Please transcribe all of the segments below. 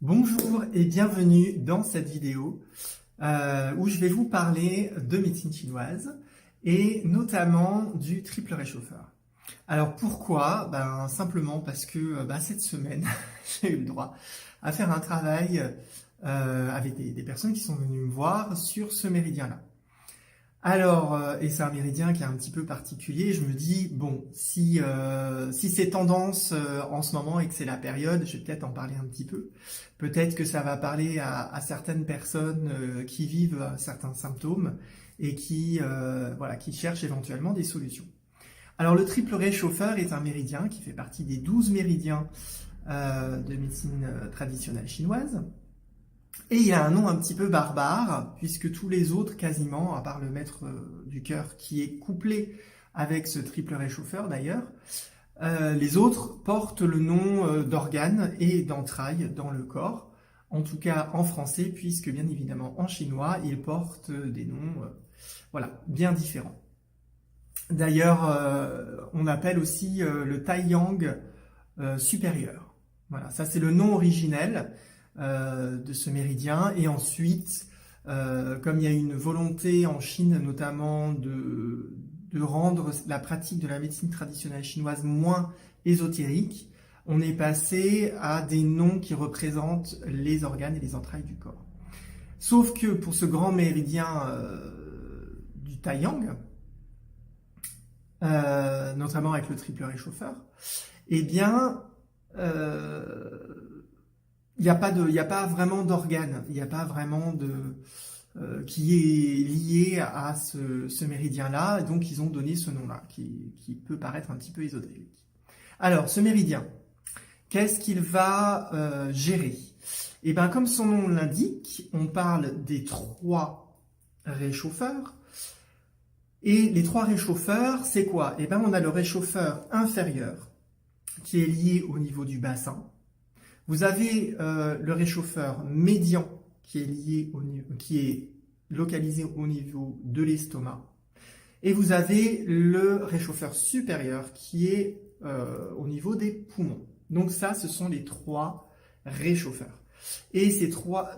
Bonjour et bienvenue dans cette vidéo où je vais vous parler de médecine chinoise et notamment du triple réchauffeur. Alors pourquoi? Simplement parce que cette semaine, j'ai eu le droit à faire un travail avec des personnes qui sont venues me voir sur ce méridien-là. Alors, et c'est un méridien qui est un petit peu particulier, je me dis, bon, si c'est tendance en ce moment et que c'est la période, je vais peut-être en parler un petit peu. Peut-être que ça va parler à certaines personnes qui vivent certains symptômes et qui cherchent éventuellement des solutions. Alors, le triple réchauffeur est un méridien qui fait partie des 12 méridiens de médecine traditionnelle chinoise. Et il a un nom un petit peu barbare, puisque tous les autres, quasiment, à part le maître du cœur, qui est couplé avec ce triple réchauffeur d'ailleurs, les autres portent le nom d'organes et d'entrailles dans le corps, en tout cas en français, puisque bien évidemment en chinois, ils portent des noms bien différents. D'ailleurs, on appelle aussi le taiyang supérieur. Voilà, ça c'est le nom originel de ce méridien. Et ensuite, comme il y a une volonté en Chine notamment de rendre la pratique de la médecine traditionnelle chinoise moins ésotérique, on est passé à des noms qui représentent les organes et les entrailles du corps. Sauf que pour ce grand méridien du Taiyang, notamment avec le triple réchauffeur, eh bien, il n'y a pas vraiment d'organe, il n'y a pas vraiment qui est lié à ce méridien-là, et donc ils ont donné ce nom-là, qui peut paraître un petit peu ésotérique. Alors, ce méridien, qu'est-ce qu'il va gérer? Eh bien, comme son nom l'indique, on parle des 3 réchauffeurs. Et les 3 réchauffeurs, c'est quoi? Eh bien, on a le réchauffeur inférieur, qui est lié au niveau du bassin. Vous avez le réchauffeur médian qui est localisé au niveau de l'estomac. Et vous avez le réchauffeur supérieur qui est au niveau des poumons. Donc ça, ce sont les 3 réchauffeurs. Et ces trois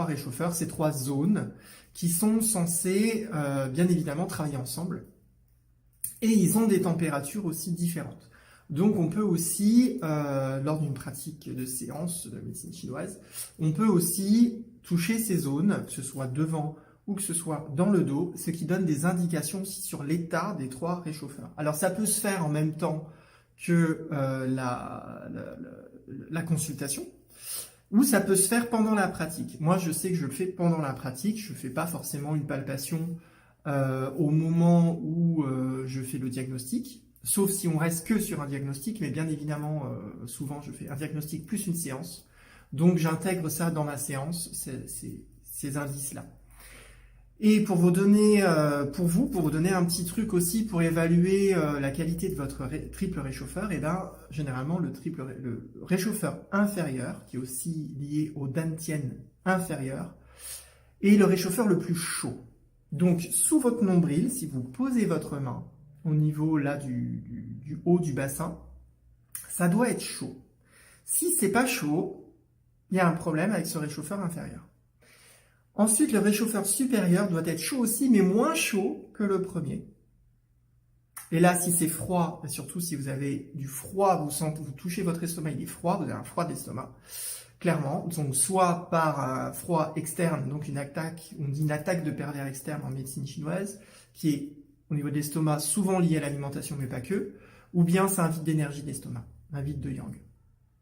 réchauffeurs, ces 3 zones qui sont censées bien évidemment travailler ensemble. Et ils ont des températures aussi différentes. Donc on peut aussi, lors d'une pratique de séance de médecine chinoise, on peut aussi toucher ces zones, que ce soit devant ou que ce soit dans le dos, ce qui donne des indications aussi sur l'état des 3 réchauffeurs. Alors ça peut se faire en même temps que la consultation, ou ça peut se faire pendant la pratique. Moi je sais que je le fais pendant la pratique, je ne fais pas forcément une palpation au moment où je fais le diagnostic, sauf si on reste que sur un diagnostic, mais bien évidemment, souvent je fais un diagnostic plus une séance, donc j'intègre ça dans ma séance, ces indices-là. Et pour vous donner un petit truc aussi pour évaluer la qualité de votre triple réchauffeur, et généralement le réchauffeur inférieur, qui est aussi lié au dantian inférieur, est le réchauffeur le plus chaud. Donc, sous votre nombril, si vous posez votre main au niveau là du haut du bassin, ça doit être chaud. Si c'est pas chaud, il y a un problème avec ce réchauffeur inférieur. Ensuite, le réchauffeur supérieur doit être chaud aussi, mais moins chaud que le premier. Et là, si c'est froid, et surtout si vous avez du froid, vous touchez votre estomac, il est froid, vous avez un froid d'estomac. Clairement, donc soit par un froid externe, donc on dit une attaque de pervers externe en médecine chinoise, qui est au niveau de l'estomac souvent lié à l'alimentation, mais pas que, ou bien c'est un vide d'énergie d'estomac, un vide de yang,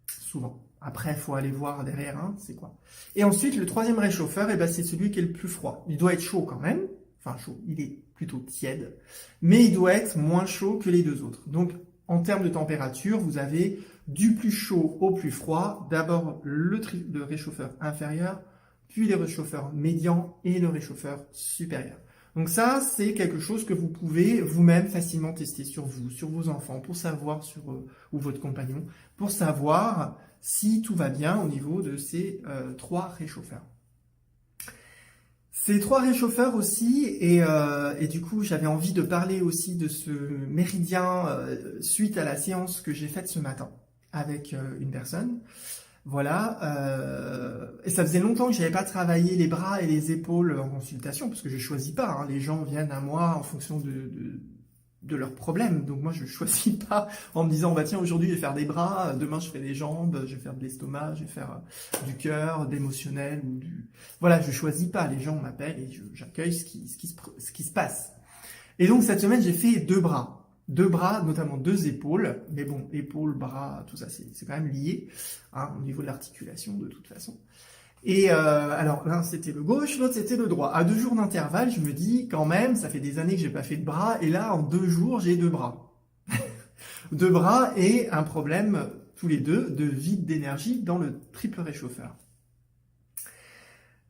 souvent. Après, il faut aller voir derrière, c'est quoi. Et ensuite, le 3e réchauffeur, c'est celui qui est le plus froid. Il doit être chaud quand même, enfin chaud, il est plutôt tiède, mais il doit être moins chaud que les 2 autres. Donc, en termes de température, vous avez du plus chaud au plus froid, d'abord le réchauffeur inférieur, puis les réchauffeurs médians et le réchauffeur supérieur. Donc ça, c'est quelque chose que vous pouvez vous-même facilement tester sur vous, sur vos enfants, pour savoir ou votre compagnon, pour savoir si tout va bien au niveau de ces 3 réchauffeurs. Ces 3 réchauffeurs aussi, et du coup j'avais envie de parler aussi de ce méridien suite à la séance que j'ai faite ce matin avec une personne. Voilà, et ça faisait longtemps que j'avais pas travaillé les bras et les épaules en consultation, parce que je choisis pas, hein. Les gens viennent à moi en fonction de leurs problèmes, donc moi je choisis pas en me disant, bah tiens, aujourd'hui je vais faire des bras, demain je fais des jambes, je vais faire de l'estomac, je vais faire du cœur, d'émotionnel, ou du... Voilà, je choisis pas, les gens m'appellent et j'accueille ce qui se passe. Et donc cette semaine j'ai fait 2 bras. 2 bras, notamment 2 épaules, mais bon, épaules, bras, tout ça, c'est quand même lié, hein, au niveau de l'articulation, de toute façon. Et alors, l'un c'était le gauche, l'autre c'était le droit. À 2 jours d'intervalle, je me dis, quand même, ça fait des années que j'ai pas fait de bras, et là, en 2 jours, j'ai 2 bras. 2 bras et un problème, tous les deux, de vide d'énergie dans le triple réchauffeur.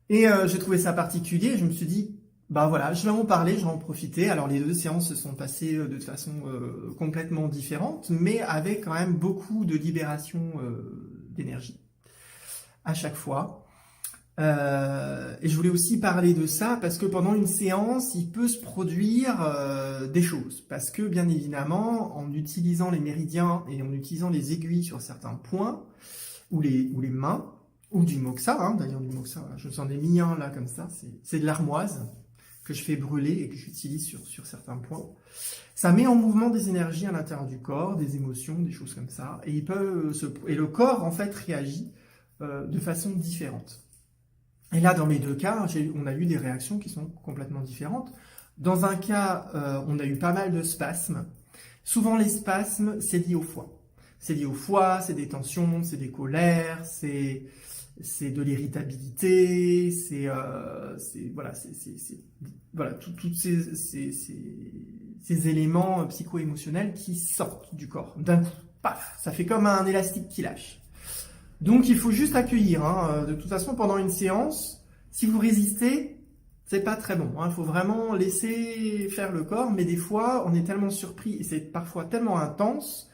Et j'ai trouvé ça particulier, je me suis dit, bah voilà, je vais en parler, je vais en profiter. Alors les 2 séances se sont passées de façon complètement différente, mais avec quand même beaucoup de libération d'énergie à chaque fois. Et je voulais aussi parler de ça parce que pendant une séance, il peut se produire des choses. Parce que bien évidemment, en utilisant les méridiens et en utilisant les aiguilles sur certains points, ou les mains, ou du moxa, hein, d'ailleurs du moxa, je vous en ai mis un là comme ça, c'est de l'armoise que je fais brûler et que j'utilise sur certains points. Ça met en mouvement des énergies à l'intérieur du corps, des émotions, des choses comme ça, et et le corps en fait réagit de façon différente. Et là, dans les 2 cas, on a eu des réactions qui sont complètement différentes. Dans un cas, on a eu pas mal de spasmes. Souvent, les spasmes, c'est lié au foie. C'est lié au foie, c'est des tensions, c'est des colères, c'est de l'irritabilité, voilà, tous ces éléments psycho-émotionnels qui sortent du corps. D'un coup, paf, ça fait comme un élastique qui lâche. Donc il faut juste accueillir, hein. De toute façon, pendant une séance, si vous résistez, c'est pas très bon, hein. Il faut vraiment laisser faire le corps, mais des fois, on est tellement surpris, et c'est parfois tellement intense,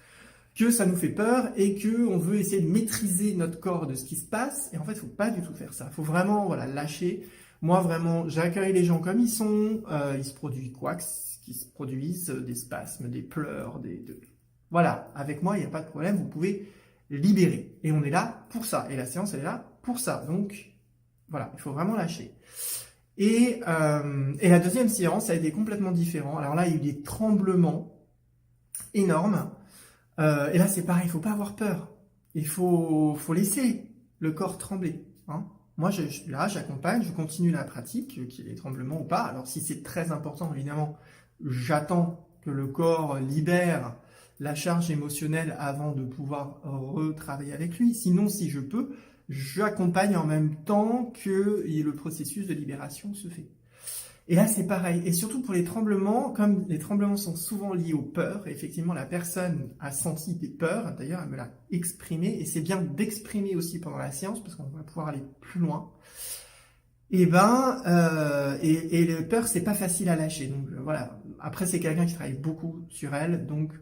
que ça nous fait peur et que on veut essayer de maîtriser notre corps de ce qui se passe. Et en fait, il faut pas du tout faire ça. Il faut vraiment, voilà, lâcher. Moi, vraiment, j'accueille les gens comme ils sont. Il se produit quoi qu'ils se produisent, des spasmes, des pleurs, voilà. Avec moi, il n'y a pas de problème. Vous pouvez libérer. Et on est là pour ça. Et la séance, elle est là pour ça. Donc, voilà, il faut vraiment lâcher. Et la deuxième séance, ça a été complètement différent. Alors là, il y a eu des tremblements énormes. Et là, c'est pareil, il ne faut pas avoir peur. Il faut laisser le corps trembler, hein. Moi, là, j'accompagne, je continue la pratique, qu'il y ait des tremblements ou pas. Alors, si c'est très important, évidemment, j'attends que le corps libère la charge émotionnelle avant de pouvoir retravailler avec lui. Sinon, si je peux, j'accompagne en même temps que le processus de libération se fait. Et là, c'est pareil. Et surtout pour les tremblements, comme les tremblements sont souvent liés aux peurs, effectivement, la personne a senti des peurs. D'ailleurs, elle me l'a exprimé. Et c'est bien d'exprimer aussi pendant la séance, parce qu'on va pouvoir aller plus loin. Et les peurs, c'est pas facile à lâcher. Donc, voilà. Après, c'est quelqu'un qui travaille beaucoup sur elle. Donc,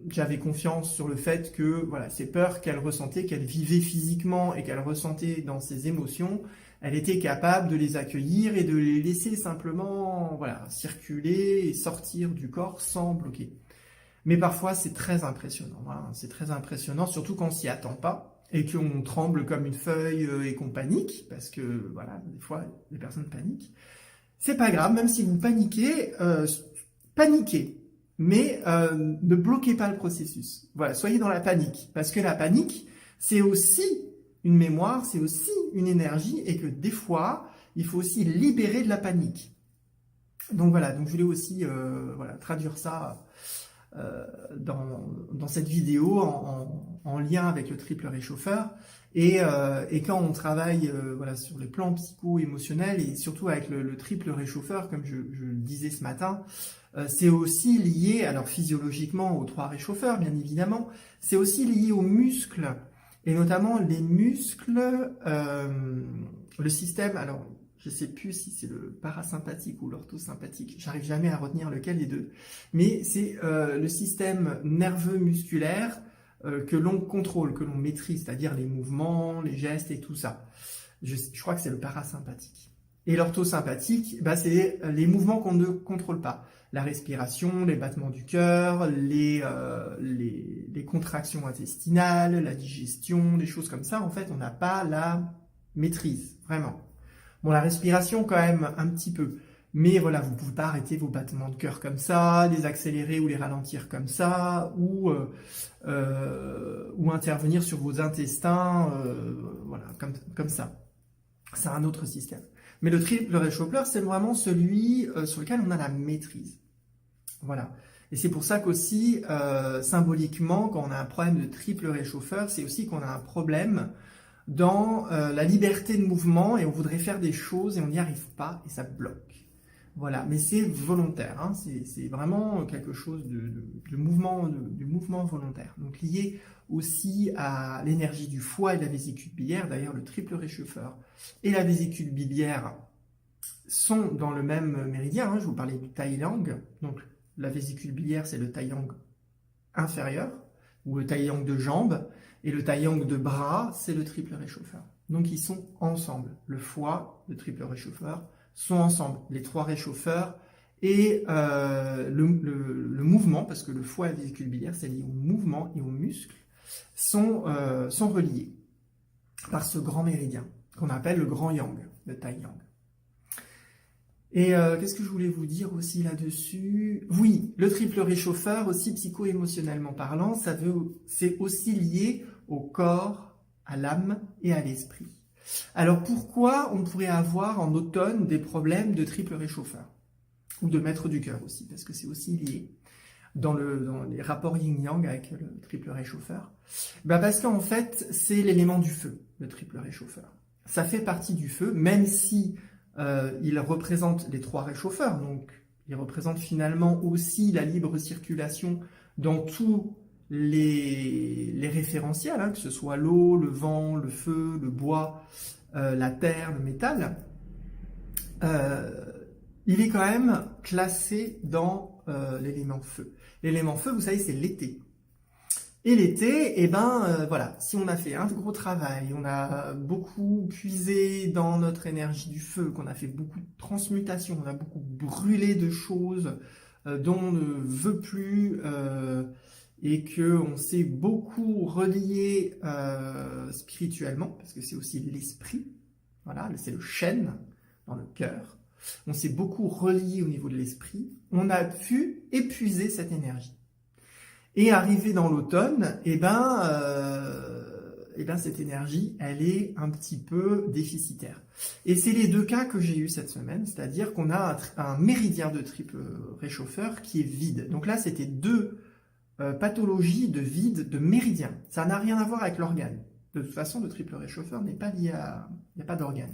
j'avais confiance sur le fait que, voilà, ces peurs qu'elle ressentait, qu'elle vivait physiquement et qu'elle ressentait dans ses émotions, elle était capable de les accueillir et de les laisser simplement, voilà, circuler et sortir du corps sans bloquer. Mais parfois, c'est très impressionnant, hein. C'est très impressionnant, surtout quand on s'y attend pas et qu'on tremble comme une feuille et qu'on panique, parce que, voilà, des fois, les personnes paniquent. C'est pas grave, même si vous paniquez, paniquez. Mais ne bloquez pas le processus. Voilà, soyez dans la panique. Parce que la panique, c'est aussi une mémoire, c'est aussi une énergie, et que des fois, il faut aussi libérer de la panique. Donc voilà, donc je voulais aussi voilà, traduire ça dans cette vidéo en lien avec le triple réchauffeur. Et quand on travaille voilà, sur les plans psycho-émotionnels, et surtout avec le triple réchauffeur, comme je le disais ce matin, c'est aussi lié, alors physiologiquement aux 3 réchauffeurs, bien évidemment, c'est aussi lié aux muscles, et notamment les muscles, le système, alors je ne sais plus si c'est le parasympathique ou l'orthosympathique, j'arrive jamais à retenir lequel des deux, mais c'est le système nerveux musculaire que l'on contrôle, que l'on maîtrise, c'est-à-dire les mouvements, les gestes et tout ça. Je crois que c'est le parasympathique. Et l'orthosympathique, c'est les mouvements qu'on ne contrôle pas. La respiration, les battements du cœur, les contractions intestinales, la digestion, des choses comme ça. En fait, on n'a pas la maîtrise, vraiment. Bon, la respiration quand même un petit peu. Mais voilà, vous ne pouvez pas arrêter vos battements de cœur comme ça, les accélérer ou les ralentir comme ça, ou intervenir sur vos intestins, voilà, comme ça. C'est un autre système. Mais le triple réchauffeur, c'est vraiment celui sur lequel on a la maîtrise. Voilà. Et c'est pour ça qu'aussi, symboliquement, quand on a un problème de triple réchauffeur, c'est aussi qu'on a un problème dans la liberté de mouvement et on voudrait faire des choses et on n'y arrive pas et ça bloque. Voilà, mais c'est volontaire, hein. C'est vraiment quelque chose de mouvement volontaire. Donc lié aussi à l'énergie du foie et de la vésicule biliaire. D'ailleurs, le triple réchauffeur et la vésicule biliaire sont dans le même méridien, hein. Je vous parlais du tai yang. Donc la vésicule biliaire, c'est le tai yang inférieur, ou le tai yang de jambes, et le tai yang de bras, c'est le triple réchauffeur. Donc ils sont ensemble. Le foie, le triple réchauffeur, sont ensemble, les trois réchauffeurs et le mouvement, parce que le foie et la vésicule biliaire, c'est lié au mouvement et aux muscles, sont reliés par ce grand méridien qu'on appelle le grand yang, le tai yang. Et qu'est-ce que je voulais vous dire aussi là-dessus? Oui, le triple réchauffeur, aussi psycho-émotionnellement parlant, c'est aussi lié au corps, à l'âme et à l'esprit. Alors pourquoi on pourrait avoir en automne des problèmes de triple réchauffeur? Ou de maître du cœur aussi, parce que c'est aussi lié dans les rapports yin-yang avec le triple réchauffeur. Parce qu'en fait, c'est l'élément du feu, le triple réchauffeur. Ça fait partie du feu, même si il représente les trois réchauffeurs, donc il représente finalement aussi la libre circulation dans tous les référentiels, hein, que ce soit l'eau, le vent, le feu, le bois, la terre, le métal, il est quand même classé dans l'élément feu. L'élément feu, vous savez, c'est l'été. Et l'été, voilà, si on a fait un gros travail, on a beaucoup puisé dans notre énergie du feu, qu'on a fait beaucoup de transmutation, on a beaucoup brûlé de choses dont on ne veut plus, et qu'on s'est beaucoup relié spirituellement, parce que c'est aussi l'esprit, voilà, c'est le chêne dans le cœur, on s'est beaucoup relié au niveau de l'esprit, on a pu épuiser cette énergie. Et arrivé dans l'automne, cette énergie, elle est un petit peu déficitaire. Et c'est les deux cas que j'ai eu cette semaine, c'est-à-dire qu'on a un méridien de triple réchauffeur qui est vide. Donc là, c'était deux pathologies de vide de méridien. Ça n'a rien à voir avec l'organe. De toute façon, le triple réchauffeur n'est pas lié à... Il n'y a pas d'organe.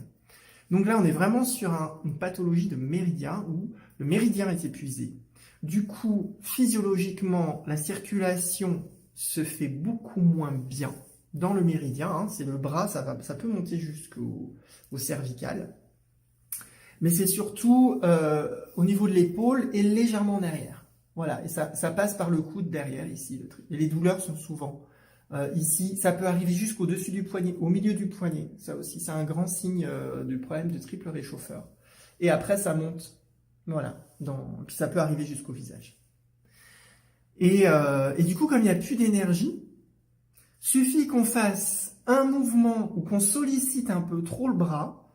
Donc là, on est vraiment sur une pathologie de méridien où le méridien est épuisé. Du coup, physiologiquement, la circulation se fait beaucoup moins bien dans le méridien. Hein, c'est le bras, ça peut monter jusqu'au cervical. Mais c'est surtout au niveau de l'épaule et légèrement en arrière. Voilà, et ça passe par le coude derrière ici. Et les douleurs sont souvent ici. Ça peut arriver jusqu'au-dessus du poignet, au milieu du poignet. Ça aussi, c'est un grand signe du problème de triple réchauffeur. Et après, ça monte. Voilà, puis ça peut arriver jusqu'au visage. Et du coup, comme il n'y a plus d'énergie, suffit qu'on fasse un mouvement ou qu'on sollicite un peu trop le bras,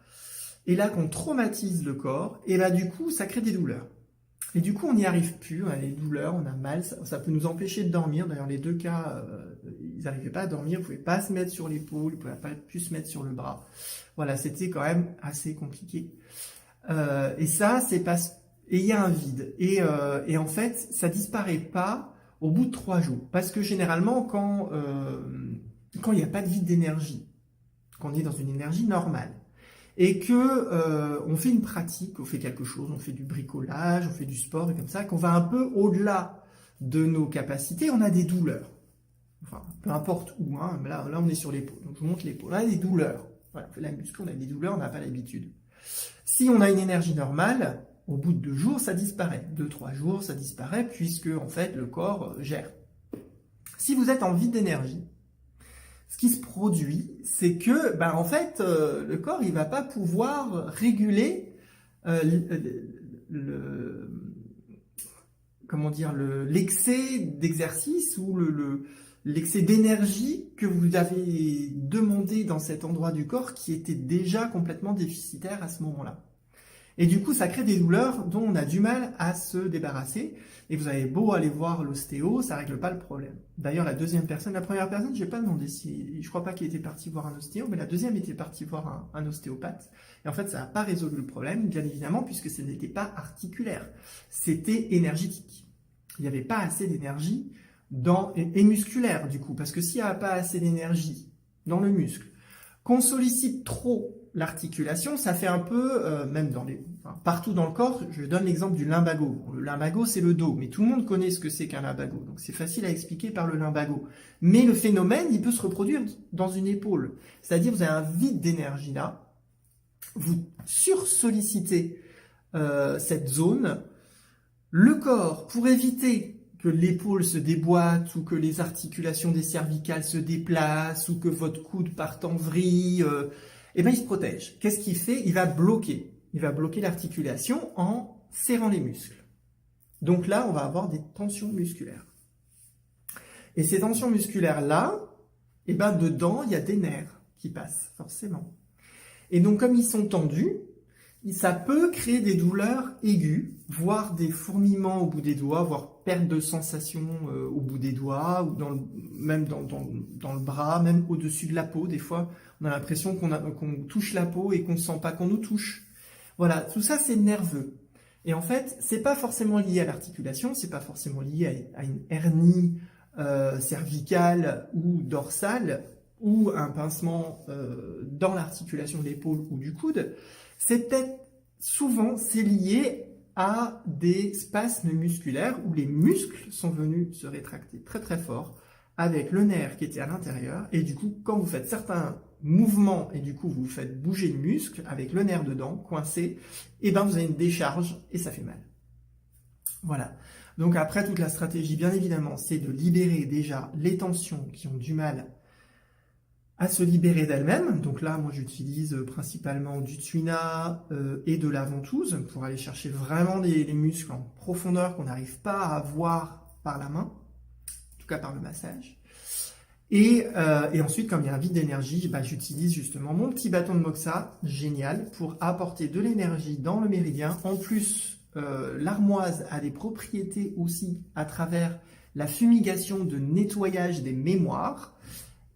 et là qu'on traumatise le corps, et là du coup, ça crée des douleurs. Et du coup, on n'y arrive plus, on a des douleurs, on a mal, ça peut nous empêcher de dormir. D'ailleurs, les deux cas, ils n'arrivaient pas à dormir, ils ne pouvaient pas se mettre sur l'épaule, ils ne pouvaient pas plus se mettre sur le bras. Voilà, c'était quand même assez compliqué. Et ça, c'est parce et il y a un vide. Et en fait, ça disparaît pas au bout de 3 jours. Parce que généralement, quand il n'y a pas de vide d'énergie, qu'on est dans une énergie normale, et que on fait une pratique, on fait quelque chose, on fait du bricolage, on fait du sport, et comme ça, qu'on va un peu au-delà de nos capacités, on a des douleurs. Enfin, peu importe où, hein, là on est sur l'épaule, donc je monte l'épaule, on a des douleurs. Voilà, on fait la muscu, on a des douleurs, on n'a pas l'habitude. Si on a une énergie normale, au bout de 2 jours, ça disparaît. 2-3 jours, ça disparaît, puisque en fait, le corps gère. Si vous êtes en vide d'énergie, ce qui se produit, c'est que, en fait, le corps, il va pas pouvoir réguler le, comment dire, l'excès d'exercice ou l'excès d'énergie que vous avez demandé dans cet endroit du corps qui était déjà complètement déficitaire à ce moment-là. Et du coup, ça crée des douleurs dont on a du mal à se débarrasser. Et vous avez beau aller voir l'ostéo, ça règle pas le problème. D'ailleurs, la première personne, je n'ai pas demandé si, je crois pas qu'il était parti voir un ostéo, mais la deuxième était partie voir un ostéopathe. Et en fait, ça n'a pas résolu le problème, bien évidemment, puisque ce n'était pas articulaire. C'était énergétique. Il n'y avait pas assez d'énergie et musculaire, du coup. Parce que s'il n'y a pas assez d'énergie dans le muscle, qu'on sollicite trop l'articulation, ça fait un peu, même partout dans le corps, je donne l'exemple du lumbago. Le lumbago, c'est le dos, mais tout le monde connaît ce que c'est qu'un lumbago, donc c'est facile à expliquer par le lumbago. Mais le phénomène, il peut se reproduire dans une épaule. C'est-à-dire, vous avez un vide d'énergie là, vous sursollicitez cette zone, le corps, pour éviter que l'épaule se déboîte ou que les articulations des cervicales se déplacent ou que votre coude parte en vrille, eh ben il se protège. Qu'est-ce qu'il fait? Il va bloquer. Il va bloquer l'articulation en serrant les muscles. Donc là, on va avoir des tensions musculaires. Et ces tensions musculaires-là, eh ben dedans, il y a des nerfs qui passent, forcément. Et donc, comme ils sont tendus, ça peut créer des douleurs aiguës, voire des fourmillements au bout des doigts, voire perte de sensation au bout des doigts, ou même dans le bras, même au-dessus de la peau. Des fois, on a l'impression qu'on touche la peau et qu'on ne sent pas qu'on nous touche. Voilà, tout ça, c'est nerveux. Et en fait, c'est pas forcément lié à l'articulation, c'est pas forcément lié à une hernie cervicale ou dorsale, ou un pincement dans l'articulation de l'épaule ou du coude. C'est lié à des spasmes musculaires où les muscles sont venus se rétracter très très fort avec le nerf qui était à l'intérieur, et du coup quand vous faites certains mouvements et du coup vous faites bouger le muscle avec le nerf dedans coincé, et ben vous avez une décharge et ça fait mal. Voilà. Donc après, toute la stratégie bien évidemment, c'est de libérer déjà les tensions qui ont du mal à se libérer d'elle-même. Donc là, moi, j'utilise principalement du Tuina et de la ventouse pour aller chercher vraiment les muscles en profondeur qu'on n'arrive pas à voir par la main, en tout cas par le massage. Et ensuite, comme il y a un vide d'énergie, bah, j'utilise justement mon petit bâton de moxa, génial, pour apporter de l'énergie dans le méridien. En plus, l'armoise a des propriétés aussi à travers la fumigation de nettoyage des mémoires,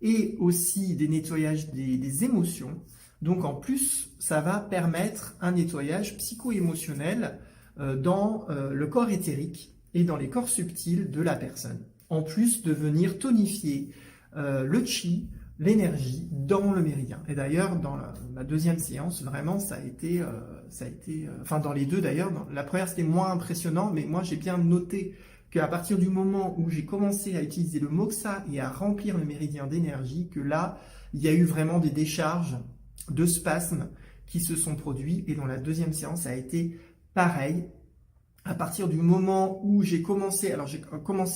et aussi des nettoyages des émotions. Donc en plus, ça va permettre un nettoyage psycho-émotionnel dans le corps éthérique et dans les corps subtils de la personne. En plus de venir tonifier le chi, l'énergie dans le méridien. Et d'ailleurs, dans ma deuxième séance, vraiment, ça a été, enfin dans les deux d'ailleurs, la première c'était moins impressionnant, mais moi j'ai bien noté qu'à partir du moment où j'ai commencé à utiliser le moxa et à remplir le méridien d'énergie, que là, il y a eu vraiment des décharges de spasmes qui se sont produits. Et dans la deuxième séance, ça a été pareil. À partir du moment où j'ai commencé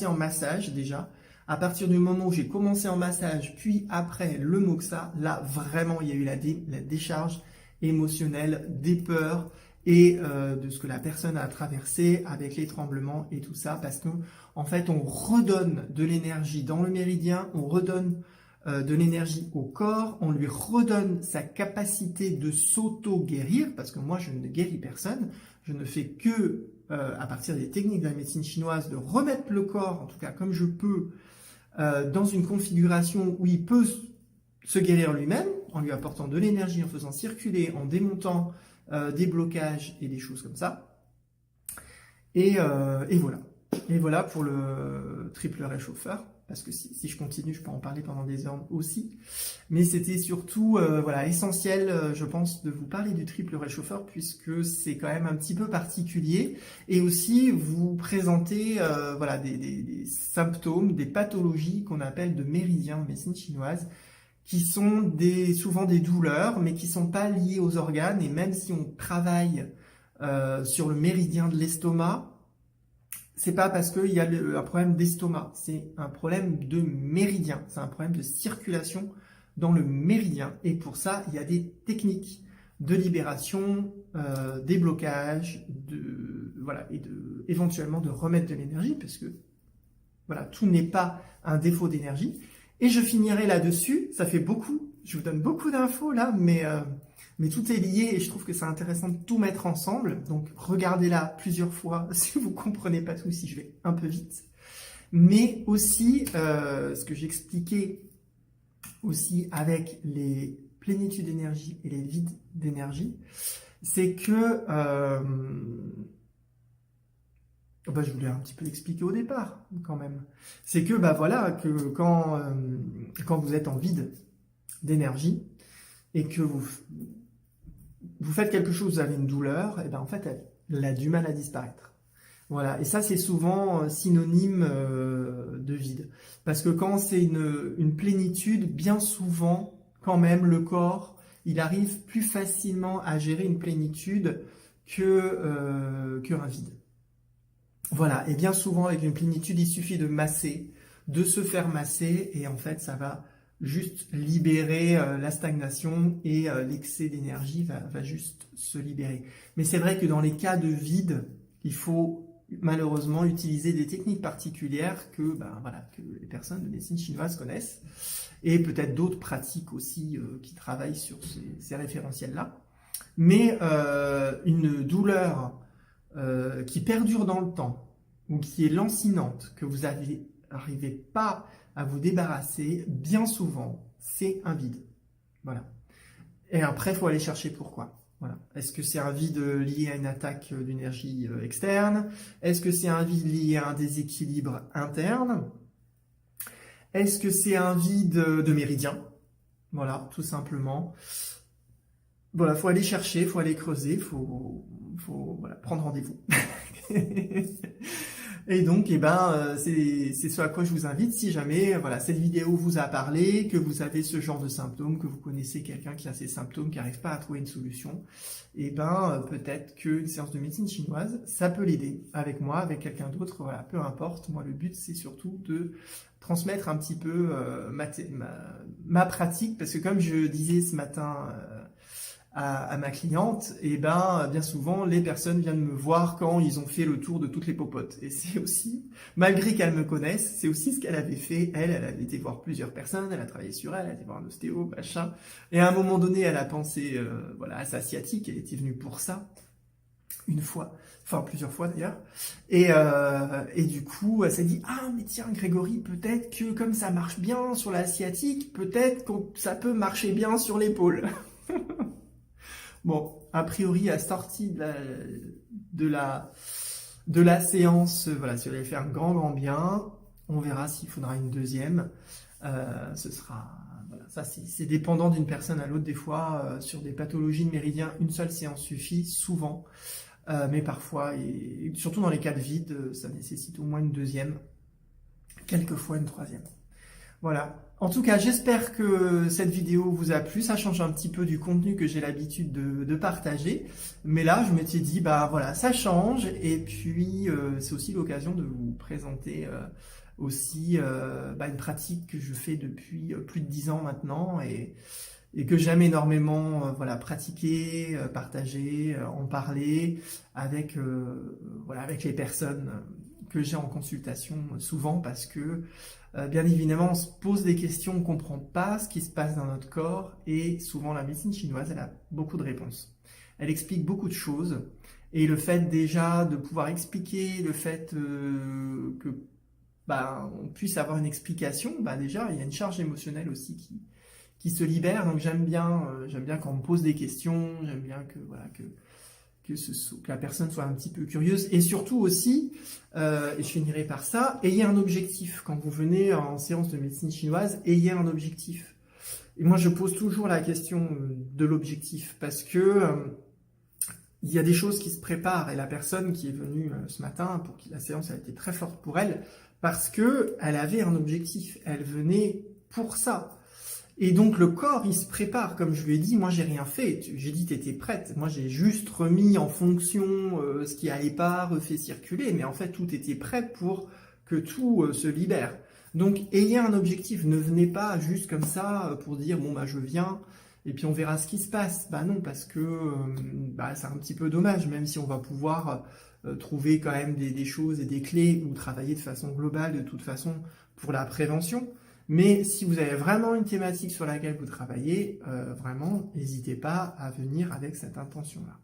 en massage déjà, à partir du moment où j'ai commencé en massage, puis après le moxa, là, vraiment, il y a eu la décharge émotionnelle, des peurs, et de ce que la personne a traversé avec les tremblements et tout ça, parce que en fait on redonne de l'énergie dans le méridien, on redonne de l'énergie au corps, on lui redonne sa capacité de s'auto-guérir, parce que moi je ne guéris personne, je ne fais que à partir des techniques de la médecine chinoise de remettre le corps, en tout cas comme je peux, dans une configuration où il peut se guérir lui-même, en lui apportant de l'énergie, en faisant circuler, en démontant des blocages et des choses comme ça. Et voilà. Et voilà pour le triple réchauffeur, parce que si je continue, je peux en parler pendant des heures aussi. Mais c'était surtout voilà, essentiel, je pense, de vous parler du triple réchauffeur, puisque c'est quand même un petit peu particulier. Et aussi vous présenter voilà, des symptômes, des pathologies qu'on appelle de méridiens en médecine chinoise, qui sont souvent des douleurs, mais qui ne sont pas liées aux organes. Et même si on travaille sur le méridien de l'estomac, c'est pas parce qu'il y a un problème d'estomac, c'est un problème de méridien, c'est un problème de circulation dans le méridien. Et pour ça, il y a des techniques de libération, des blocages, voilà, et éventuellement de remettre de l'énergie, parce que voilà, tout n'est pas un défaut d'énergie. Et je finirai là-dessus, ça fait beaucoup, je vous donne beaucoup d'infos là, mais tout est lié et je trouve que c'est intéressant de tout mettre ensemble. Donc regardez-la plusieurs fois si vous ne comprenez pas tout, si je vais un peu vite. Mais aussi, ce que j'expliquais aussi avec les plénitudes d'énergie et les vides d'énergie, c'est que, je voulais un petit peu l'expliquer au départ quand même, c'est que voilà, que quand vous êtes en vide d'énergie et que vous faites quelque chose, vous avez une douleur, et en fait elle a du mal à disparaître. Voilà, et ça c'est souvent synonyme de vide. Parce que quand c'est une plénitude, bien souvent, quand même, le corps, il arrive plus facilement à gérer une plénitude qu'un vide. Voilà, et bien souvent avec une plénitude, il suffit de masser, de se faire masser, et en fait ça va juste libérer la stagnation et l'excès d'énergie va juste se libérer. Mais c'est vrai que dans les cas de vide, il faut malheureusement utiliser des techniques particulières que les personnes de médecine chinoise connaissent et peut-être d'autres pratiques aussi qui travaillent sur ces référentiels-là. Mais une douleur qui perdure dans le temps ou qui est lancinante, que vous n'arrivez pas à vous débarrasser, bien souvent, c'est un vide. Voilà. Et après, il faut aller chercher pourquoi. Voilà. Est-ce que c'est un vide lié à une attaque d'énergie externe? Est-ce que c'est un vide lié à un déséquilibre interne? Est-ce que c'est un vide de méridien? Voilà, tout simplement. Voilà, faut aller chercher, faut aller creuser, faut prendre rendez-vous. Et donc, c'est ce à quoi je vous invite. Si jamais, cette vidéo vous a parlé, que vous avez ce genre de symptômes, que vous connaissez quelqu'un qui a ces symptômes, qui n'arrive pas à trouver une solution, peut-être qu'une séance de médecine chinoise, ça peut l'aider avec moi, avec quelqu'un d'autre, voilà, peu importe. Moi, le but, c'est surtout de transmettre un petit peu ma pratique, parce que comme je disais ce matin à ma cliente, bien souvent, les personnes viennent me voir quand ils ont fait le tour de toutes les popotes. Et c'est aussi, malgré qu'elles me connaissent, c'est aussi ce qu'elle avait fait. Elle avait été voir plusieurs personnes, elle a travaillé sur elle a été voir un ostéo, machin. Et à un moment donné, elle a pensé à sa sciatique, elle était venue pour ça, une fois, enfin plusieurs fois d'ailleurs. Et du coup, elle s'est dit, ah mais tiens Grégory, peut-être que comme ça marche bien sur la sciatique, peut-être que ça peut marcher bien sur l'épaule. Bon, a priori, à sortie de la séance, si elle avait fait un grand bien, on verra s'il faudra une deuxième. Ce sera, ça c'est dépendant d'une personne à l'autre. Des fois, sur des pathologies de méridien, une seule séance suffit, souvent. Mais parfois, et surtout dans les cas de vide, ça nécessite au moins une deuxième, quelquefois une troisième. Voilà. En tout cas, j'espère que cette vidéo vous a plu. Ça change un petit peu du contenu que j'ai l'habitude de partager. Mais là, je m'étais dit, ça change. Et puis, c'est aussi l'occasion de vous présenter aussi une pratique que je fais depuis plus de 10 ans maintenant et que j'aime énormément pratiquer, partager, en parler avec les personnes que j'ai en consultation souvent parce que bien évidemment on se pose des questions, on ne comprend pas ce qui se passe dans notre corps et souvent la médecine chinoise elle a beaucoup de réponses. Elle explique beaucoup de choses et le fait déjà de pouvoir expliquer, le fait que on puisse avoir une explication, déjà il y a une charge émotionnelle aussi qui se libère, donc j'aime bien quand on me pose des questions, j'aime bien que la personne soit un petit peu curieuse, et surtout aussi, et je finirai par ça, ayez un objectif. Quand vous venez en séance de médecine chinoise, ayez un objectif. Et moi je pose toujours la question de l'objectif, parce que il y a des choses qui se préparent, et la personne qui est venue ce matin, pour qui la séance a été très forte pour elle, parce que elle avait un objectif, elle venait pour ça. Et donc le corps, il se prépare, comme je lui ai dit, moi j'ai rien fait, j'ai dit t'étais prête, moi j'ai juste remis en fonction ce qui allait pas, refait circuler, mais en fait tout était prêt pour que tout se libère. Donc ayez un objectif, ne venez pas juste comme ça pour dire bon je viens et puis on verra ce qui se passe. Bah non, parce que c'est un petit peu dommage, même si on va pouvoir trouver quand même des choses et des clés ou travailler de façon globale de toute façon pour la prévention. Mais si vous avez vraiment une thématique sur laquelle vous travaillez, vraiment, n'hésitez pas à venir avec cette intention-là.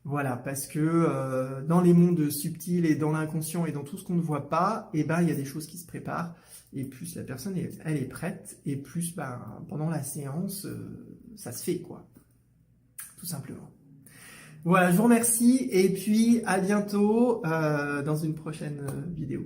Voilà, parce que dans les mondes subtils et dans l'inconscient et dans tout ce qu'on ne voit pas, il y a des choses qui se préparent. Et plus la personne elle est prête, et plus pendant la séance, ça se fait, quoi. Tout simplement. Voilà, je vous remercie, et puis à bientôt dans une prochaine vidéo.